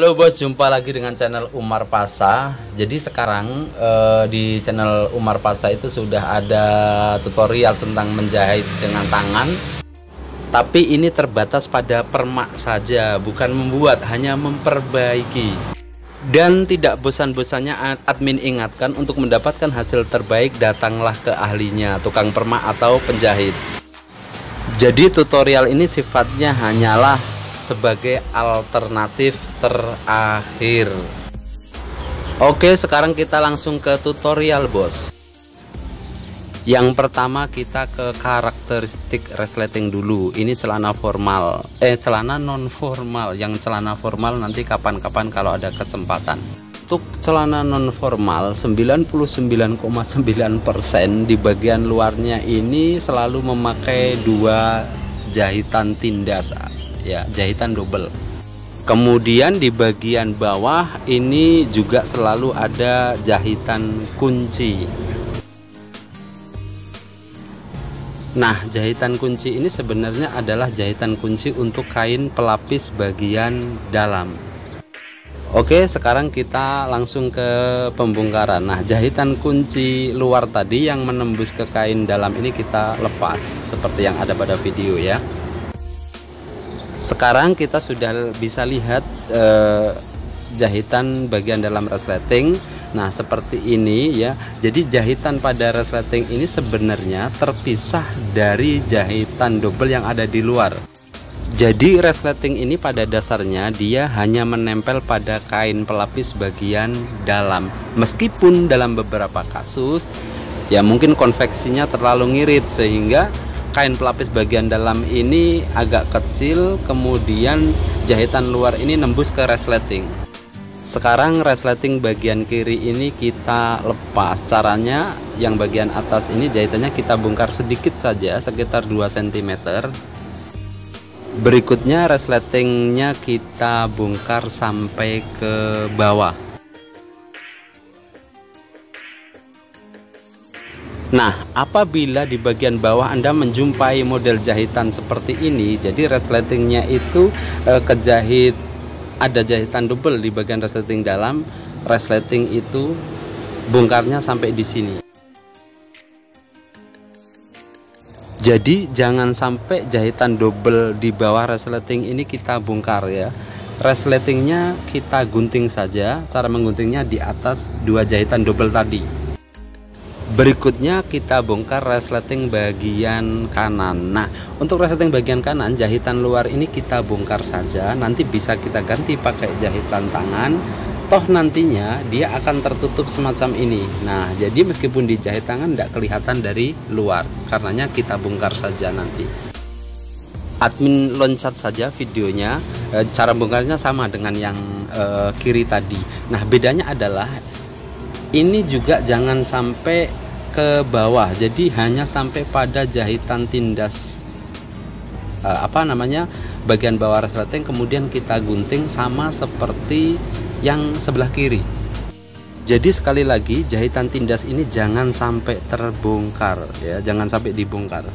Halo bos, jumpa lagi dengan channel Umar Pasa. Jadi sekarang di channel Umar Pasa itu sudah ada tutorial tentang menjahit dengan tangan. Tapi ini terbatas pada permak saja, bukan membuat, hanya memperbaiki. Dan tidak bosan-bosannya admin ingatkan, untuk mendapatkan hasil terbaik datanglah ke ahlinya, tukang permak atau penjahit. Jadi tutorial ini sifatnya hanyalah sebagai alternatif terakhir. Oke, sekarang kita langsung ke tutorial bos. Yang pertama kita ke karakteristik resleting dulu. Ini celana formal, celana non formal. Yang celana formal nanti kapan-kapan kalau ada kesempatan. Untuk celana non formal 99,9% di bagian luarnya ini selalu memakai dua jahitan tindas, ya, jahitan double. Kemudian di bagian bawah ini juga selalu ada jahitan kunci. Nah, jahitan kunci ini sebenarnya adalah jahitan kunci untuk kain pelapis bagian dalam. Oke, sekarang kita langsung ke pembongkaran. Nah, jahitan kunci luar tadi yang menembus ke kain dalam ini kita lepas seperti yang ada pada video ya. Sekarang kita sudah bisa lihat jahitan bagian dalam resleting. Nah, seperti ini ya. Jadi jahitan pada resleting ini sebenarnya terpisah dari jahitan double yang ada di luar. Jadi resleting ini pada dasarnya dia hanya menempel pada kain pelapis bagian dalam. Meskipun dalam beberapa kasus ya mungkin konveksinya terlalu ngirit sehingga kain pelapis bagian dalam ini agak kecil, kemudian jahitan luar ini nembus ke resleting. Sekarang resleting bagian kiri ini kita lepas. Caranya yang bagian atas ini jahitannya kita bongkar sedikit saja, sekitar 2 cm. Berikutnya resletingnya kita bongkar sampai ke bawah. Nah, apabila di bagian bawah Anda menjumpai model jahitan seperti ini, jadi resletingnya itu kejahit, ada jahitan double di bagian resleting dalam, resleting itu bongkarnya sampai di sini. Jadi jangan sampai jahitan double di bawah resleting ini kita bongkar ya. Resletingnya kita gunting saja. Cara mengguntingnya di atas 2 jahitan double tadi. Berikutnya kita bongkar resleting bagian kanan. Nah, untuk resleting bagian kanan jahitan luar ini kita bongkar saja. Nanti bisa kita ganti pakai jahitan tangan. Toh nantinya dia akan tertutup semacam ini. Nah, jadi meskipun dijahit tangan tidak kelihatan dari luar, karenanya kita bongkar saja nanti. Admin loncat saja videonya. Cara bongkarnya sama dengan yang kiri tadi. Nah, bedanya adalah ini juga jangan sampai ke bawah, jadi hanya sampai pada jahitan tindas bagian bawah resleting, kemudian kita gunting sama seperti yang sebelah kiri. Jadi sekali lagi jahitan tindas ini jangan sampai terbongkar ya, jangan sampai dibongkar.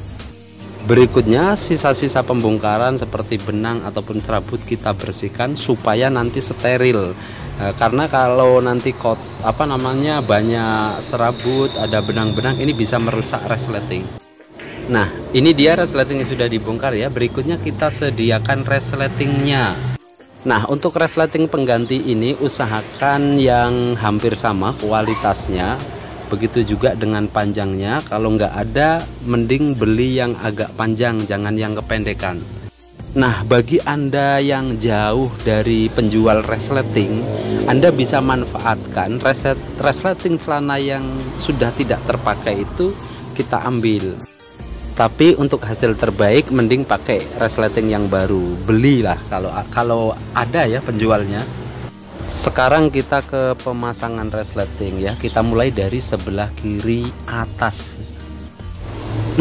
Berikutnya sisa-sisa pembongkaran seperti benang ataupun serabut kita bersihkan supaya nanti steril. Karena kalau nanti banyak serabut, ada benang-benang, ini bisa merusak resleting. Nah, ini dia resletingnya sudah dibongkar ya. Berikutnya kita sediakan resletingnya. Nah, untuk resleting pengganti ini usahakan yang hampir sama kualitasnya. Begitu juga dengan panjangnya. Kalau nggak ada, mending beli yang agak panjang, jangan yang kependekan. Nah, bagi Anda yang jauh dari penjual resleting, Anda bisa manfaatkan resleting celana yang sudah tidak terpakai itu kita ambil. Tapi untuk hasil terbaik mending pakai resleting yang baru. Belilah kalau ada ya penjualnya. Sekarang kita ke pemasangan resleting ya. Kita mulai dari sebelah kiri atas.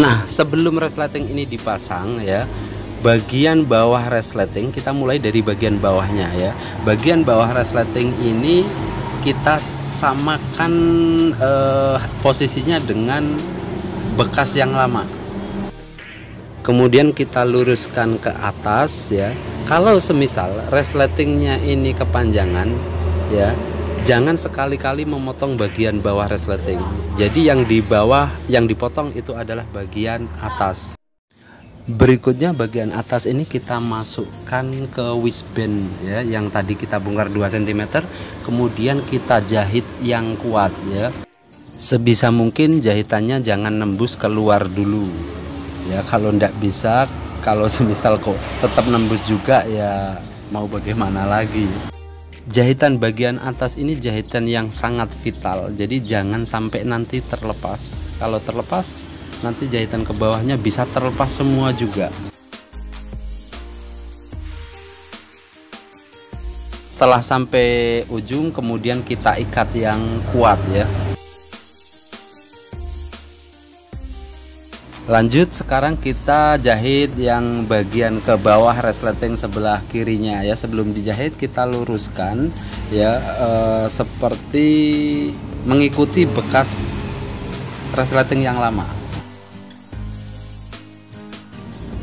Nah, sebelum resleting ini dipasang ya, bagian bawah resleting kita mulai dari bagian bawahnya ya. Bagian bawah resleting ini kita samakan posisinya dengan bekas yang lama. kemudian kita luruskan ke atas ya. Kalau semisal resletingnya ini kepanjangan ya, jangan sekali-kali memotong bagian bawah resleting. Jadi yang di bawah yang dipotong itu adalah bagian atas. Berikutnya bagian atas ini kita masukkan ke waistband ya, yang tadi kita bongkar 2 cm, kemudian kita jahit yang kuat ya. Sebisa mungkin jahitannya jangan nembus keluar dulu ya. Kalau ndak bisa, kalau semisal kok tetap nembus juga ya mau bagaimana lagi. Jahitan bagian atas ini jahitan yang sangat vital, jadi jangan sampai nanti terlepas. Kalau terlepas nanti jahitan ke bawahnya bisa terlepas semua juga. Setelah sampai ujung kemudian kita ikat yang kuat ya. Lanjut, sekarang kita jahit yang bagian ke bawah resleting sebelah kirinya ya. Sebelum dijahit kita luruskan ya, seperti mengikuti bekas resleting yang lama.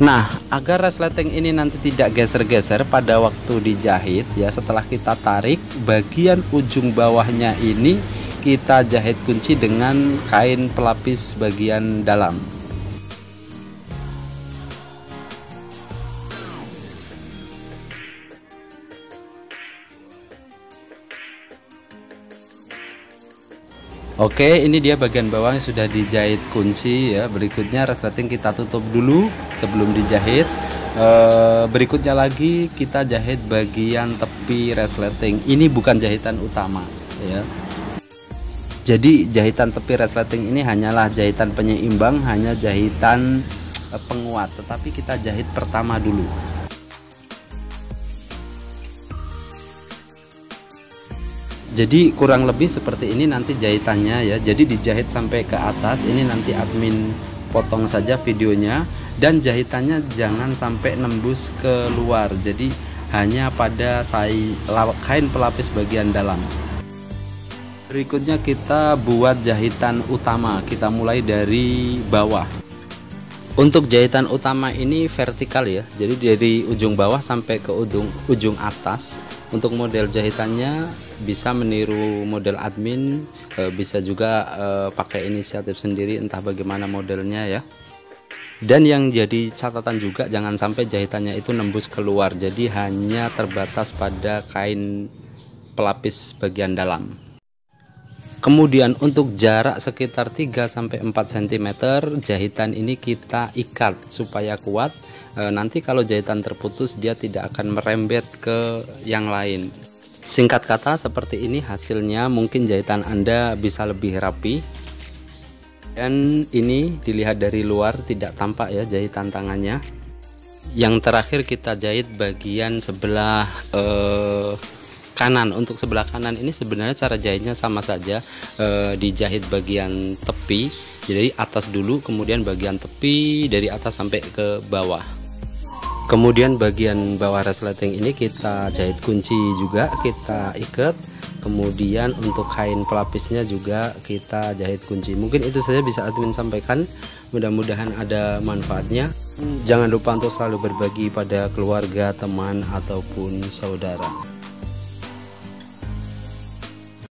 Nah, agar resleting ini nanti tidak geser-geser pada waktu dijahit ya, setelah kita tarik bagian ujung bawahnya ini kita jahit kunci dengan kain pelapis bagian dalam. Oke, ini dia bagian bawahnya sudah dijahit kunci ya. Berikutnya resleting kita tutup dulu sebelum dijahit. Berikutnya lagi kita jahit bagian tepi resleting. Ini bukan jahitan utama ya. Jadi jahitan tepi resleting ini hanyalah jahitan penyeimbang, hanya jahitan penguat, tetapi kita jahit pertama dulu. Jadi kurang lebih seperti ini nanti jahitannya ya. Jadi dijahit sampai ke atas. Ini nanti admin potong saja videonya, dan jahitannya jangan sampai nembus keluar. Jadi hanya pada kain pelapis bagian dalam. Berikutnya kita buat jahitan utama. Kita mulai dari bawah. Untuk jahitan utama ini vertikal ya. Jadi dari ujung bawah sampai ke ujung atas. Untuk model jahitannya bisa meniru model admin, bisa juga pakai inisiatif sendiri, entah bagaimana modelnya ya. Dan yang jadi catatan juga, jangan sampai jahitannya itu nembus keluar, jadi hanya terbatas pada kain pelapis bagian dalam. Kemudian untuk jarak sekitar 3-4 cm jahitan ini kita ikat supaya kuat. Nanti kalau jahitan terputus dia tidak akan merembet ke yang lain. Singkat kata seperti ini hasilnya. Mungkin jahitan Anda bisa lebih rapi. Dan ini dilihat dari luar tidak tampak ya jahitan tangannya. Yang terakhir kita jahit bagian sebelah kanan. Untuk sebelah kanan ini sebenarnya cara jahitnya sama saja, dijahit bagian tepi, jadi atas dulu, kemudian bagian tepi dari atas sampai ke bawah. Kemudian bagian bawah resleting ini kita jahit kunci juga, kita ikat. Kemudian untuk kain pelapisnya juga kita jahit kunci. Mungkin itu saja bisa admin sampaikan, mudah-mudahan ada manfaatnya. Jangan lupa untuk selalu berbagi pada keluarga, teman, ataupun saudara.